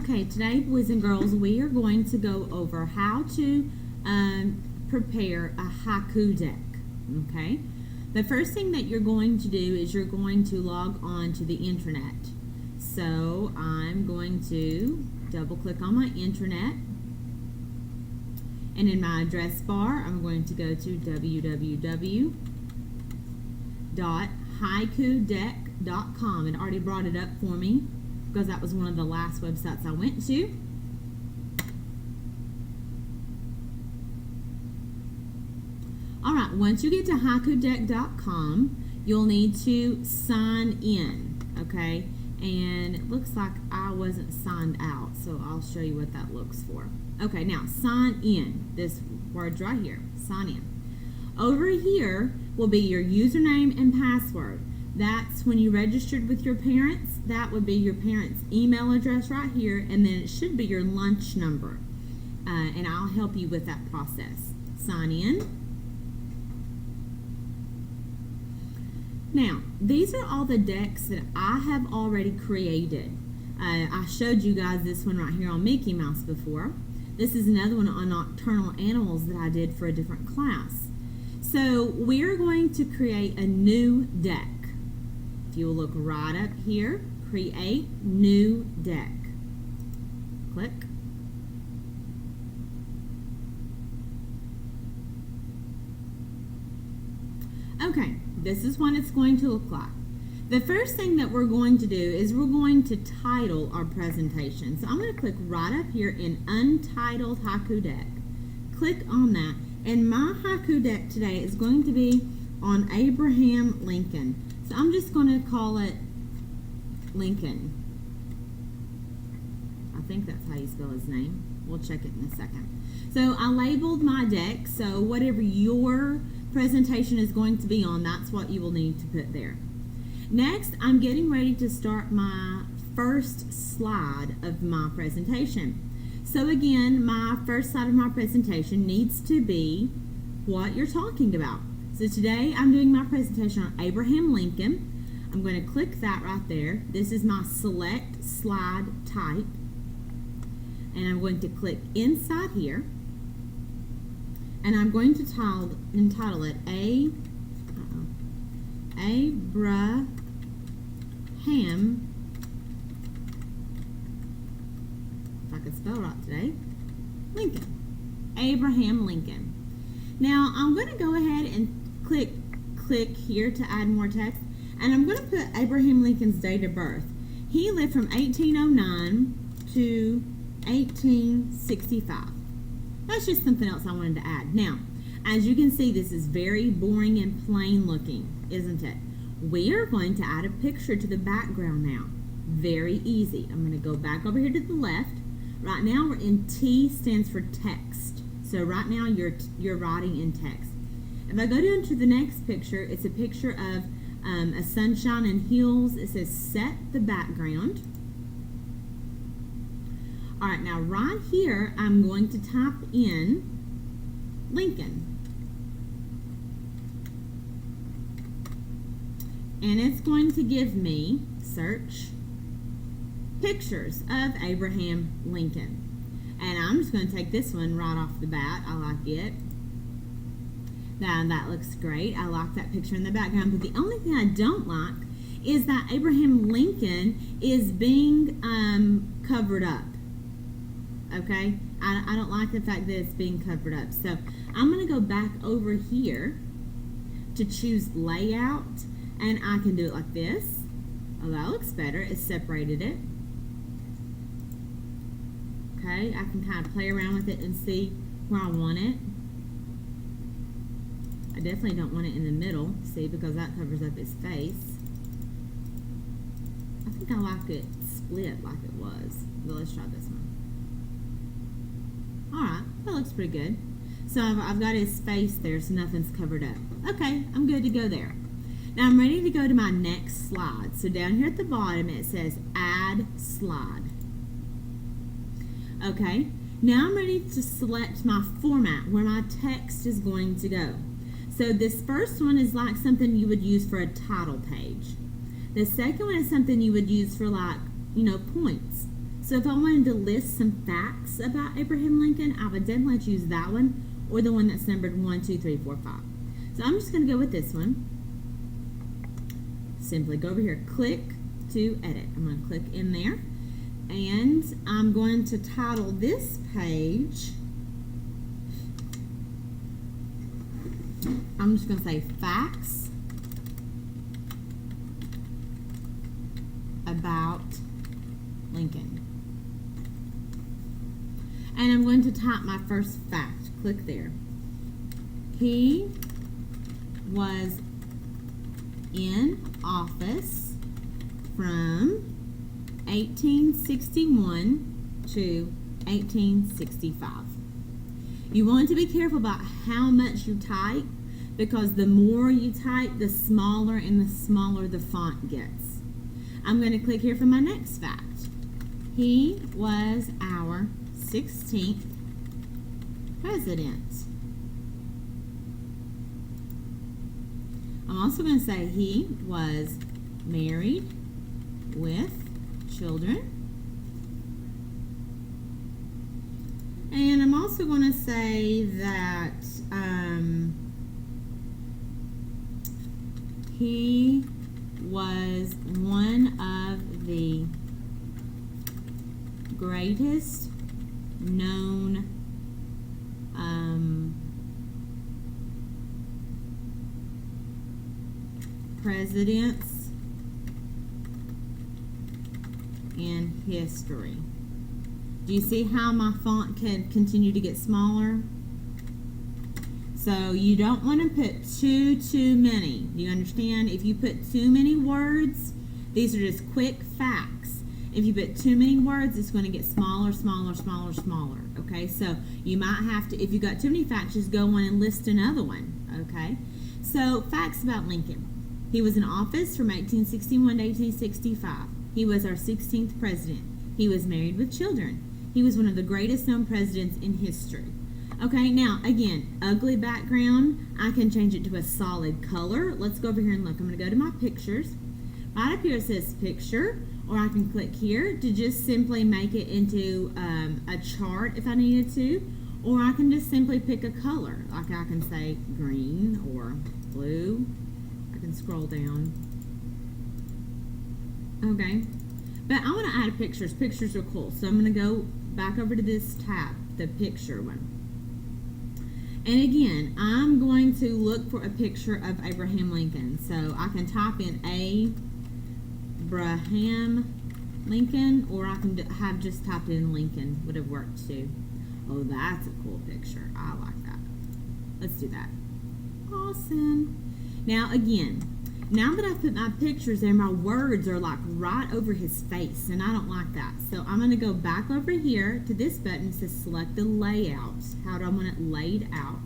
Okay, today, boys and girls, we are going to go over how to prepare a haiku deck. Okay, the first thing that you're going to do is you're going to log on to the internet. So I'm going to double click on my internet, and in my address bar I'm going to go to www.haikudeck.com. It already brought it up for me because that was one of the last websites I went to. Alright, once you get to haikudeck.com, you'll need to sign in, okay? And it looks like I wasn't signed out, so I'll show you what that looks for. Okay, now sign in. This word right here, sign in. Over here will be your username and password. That's when you registered with your parents. That would be your parents' email address right here, and then it should be your lunch number. And I'll help you with that process. Sign in. Now, these are all the decks that I have already created. I showed you guys this one right here on Mickey Mouse before. This is another one on nocturnal animals that I did for a different class. So we're going to create a new deck. If you will look right up here, create new deck. Click. Okay, this is what it's going to look like. The first thing that we're going to do is we're going to title our presentation. So I'm going to click right up here in Untitled Haiku Deck. Click on that, and my haiku deck today is going to be on Abraham Lincoln. So I'm just going to call it Lincoln. I think that's how you spell his name. We'll check it in a second. So I labeled my deck, so whatever your presentation is going to be on, that's what you will need to put there. Next, I'm getting ready to start my first slide of my presentation. So again, my first slide of my presentation needs to be what you're talking about. So today I'm doing my presentation on Abraham Lincoln. I'm going to click that right there. This is my select slide type. And I'm going to click inside here. And I'm going to entitle it Abraham if I could spell right today, Lincoln. Abraham Lincoln. Now I'm going to go ahead and click here to add more text, and I'm going to put Abraham Lincoln's date of birth. He lived from 1809 to 1865. That's just something else I wanted to add. Now, as you can see, this is very boring and plain looking, isn't it? We are going to add a picture to the background now. Very easy. I'm going to go back over here to the left. Right now we're in T stands for text. So right now you're writing in text. If I go down to the next picture, it's a picture of a sunshine and hills. It says set the background. Alright, now right here I'm going to type in Lincoln. And it's going to give me, search, pictures of Abraham Lincoln. And I'm just going to take this one right off the bat. I like it. Now that looks great. I like that picture in the background. But the only thing I don't like is that Abraham Lincoln is being covered up. Okay? I don't like the fact that it's being covered up. So I'm going to go back over here to choose layout. And I can do it like this. Oh, that looks better. It separated it. Okay, I can kind of play around with it and see where I want it. I definitely don't want it in the middle, see, because that covers up his face. I think I like it split like it was. But let's try this one. Alright, that looks pretty good. So I've got his face there, so nothing's covered up. Okay, I'm good to go there. Now I'm ready to go to my next slide. So down here at the bottom it says Add Slide. Okay, now I'm ready to select my format where my text is going to go. So this first one is like something you would use for a title page. The second one is something you would use for, like, points. So if I wanted to list some facts about Abraham Lincoln, I would definitely choose that one or the one that's numbered 1, 2, 3, 4, 5. So I'm just going to go with this one. Simply go over here, click to edit. I'm going to click in there, and I'm going to title this page, I'm just going to say facts about Lincoln. And I'm going to type my first fact. Click there. He was in office from 1861 to 1865. You want to be careful about how much you type, because the more you type, the smaller and the smaller the font gets. I'm going to click here for my next fact. He was our 16th president. I'm also going to say he was married with children. And I'm also going to say that he was one of the greatest known presidents in history. Do you see how my font can continue to get smaller? So you don't want to put too many. Do you understand? If you put too many words, these are just quick facts. If you put too many words, it's going to get smaller, smaller, smaller, smaller. Okay, so you might have to, if you got too many facts, just go on and list another one. Okay, so facts about Lincoln. He was in office from 1861 to 1865. He was our 16th president. He was married with children. He was one of the greatest known presidents in history. Okay, now again, ugly background, I can change it to a solid color. Let's go over here and look. I'm going to go to my pictures. Right up here it says picture, or I can click here to just simply make it into a chart if I needed to, or I can just simply pick a color. Like I can say green or blue. I can scroll down. Okay, but I want to add pictures. Pictures are cool, so I'm going to go back over to this tab, the picture one. And again, I'm going to look for a picture of Abraham Lincoln. So I can type in Abraham Lincoln, or I can have just typed in Lincoln. Would have worked too. Oh, that's a cool picture. I like that. Let's do that. Awesome. Now again, now that I've put my pictures there, my words are like right over his face, and I don't like that. So I'm going to go back over here to this button. It says select the layout. How do I want it laid out?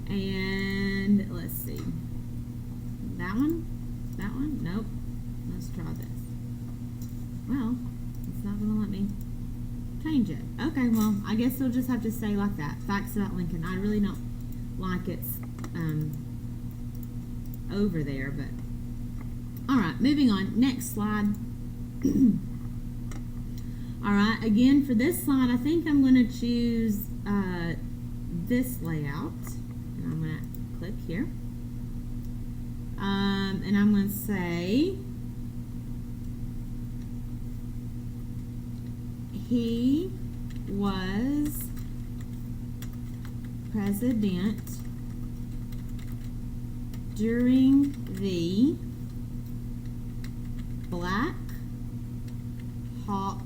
And let's see. That one? That one? Nope. Let's try this. Well, it's not going to let me change it. Okay, well, I guess we'll just have to say like that. Facts about Lincoln. I really don't like it's over there, but alright, moving on. Next slide. Alright, again for this slide, I think I'm going to choose this layout, and I'm going to click here, and I'm going to say he was president during the Black Hawk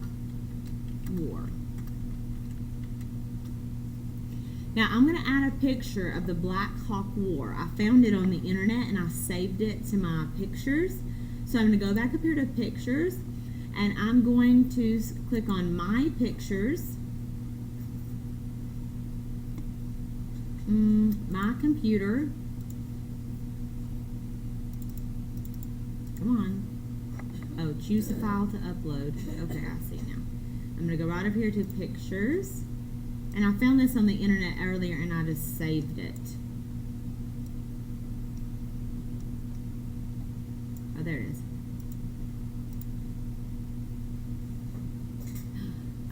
War. Now I'm going to add a picture of the Black Hawk War. I found it on the internet and I saved it to my pictures. So I'm going to go back up here to pictures, and I'm going to click on my pictures. My computer. Come on. Oh, choose a file to upload. Okay, I see now. I'm going to go right up here to pictures. And I found this on the internet earlier and I just saved it. Oh, there it is.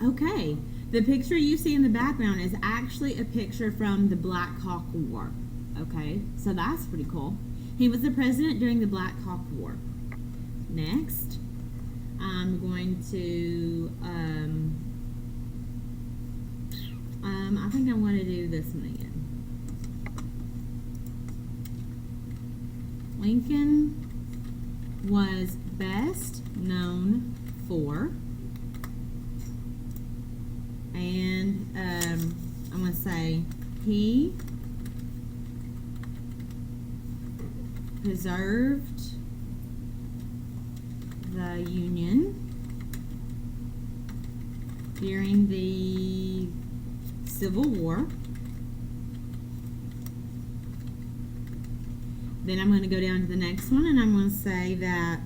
Okay, the picture you see in the background is actually a picture from the Black Hawk War. Okay, so that's pretty cool. He was the president during the Black Hawk War. Next, I'm going to, I think I'm going to do this one again. Lincoln was best known for, and I'm going to say he preserved the Union during the Civil War. Then I'm going to go down to the next one, and I'm going to say that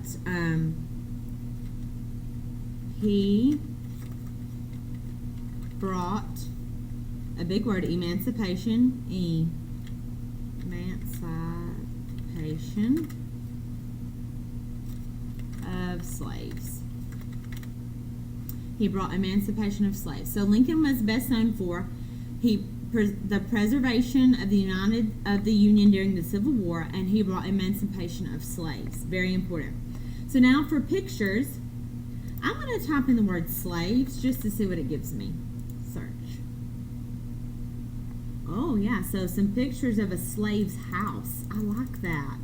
he brought a big word, emancipation, of slaves. He brought emancipation of slaves. So Lincoln was best known for the preservation of the Union during the Civil War, and he brought emancipation of slaves. Very important. So now for pictures, I'm going to type in the word slaves just to see what it gives me. Search. Oh yeah, so some pictures of a slave's house. I like that.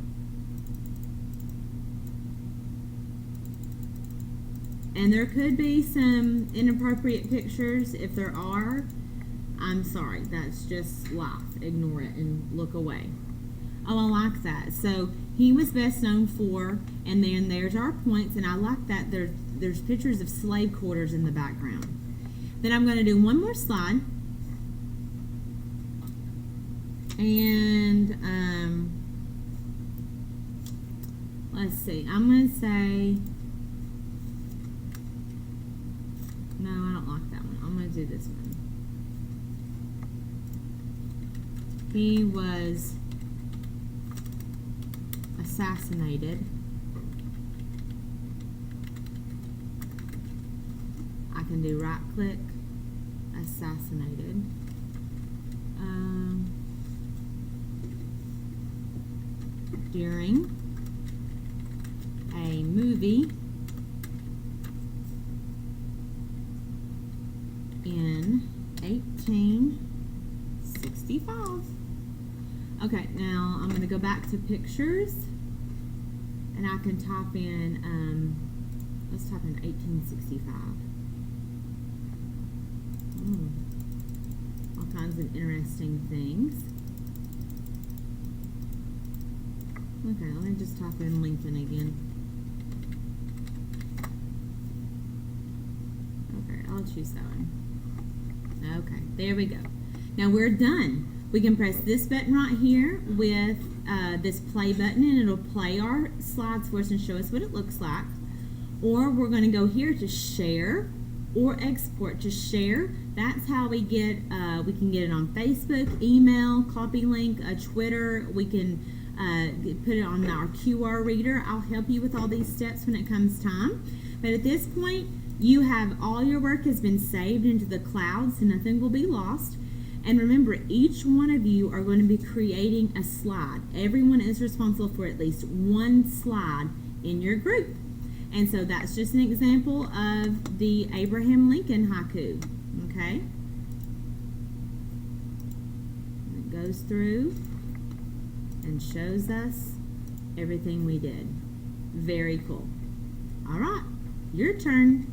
And there could be some inappropriate pictures. If there are, I'm sorry. That's just life. Ignore it and look away. Oh, I like that. So he was best known for, and then there's our points, and I like that there's pictures of slave quarters in the background. Then I'm going to do one more slide. And let's see. I'm going to say, no, I don't like that one. I'm going to do this one. He was assassinated. I can do right click, assassinated. During a movie in 1865. Okay, now I'm going to go back to pictures, and I can type in, let's type in 1865. All kinds of interesting things. Okay, let me just type in Lincoln again. Okay, I'll choose that one. Okay, there we go. Now we're done. We can press this button right here with this play button, and it'll play our slides for us and show us what it looks like. Or we're going to go here to share or export to share. That's how we get, we can get it on Facebook, email, copy link, Twitter. We can put it on our QR reader. I'll help you with all these steps when it comes time. But at this point, you have all your work has been saved into the cloud, so nothing will be lost. And remember, each one of you are going to be creating a slide. Everyone is responsible for at least one slide in your group. And so that's just an example of the Abraham Lincoln haiku. Okay? It goes through and shows us everything we did. Very cool. All right, your turn.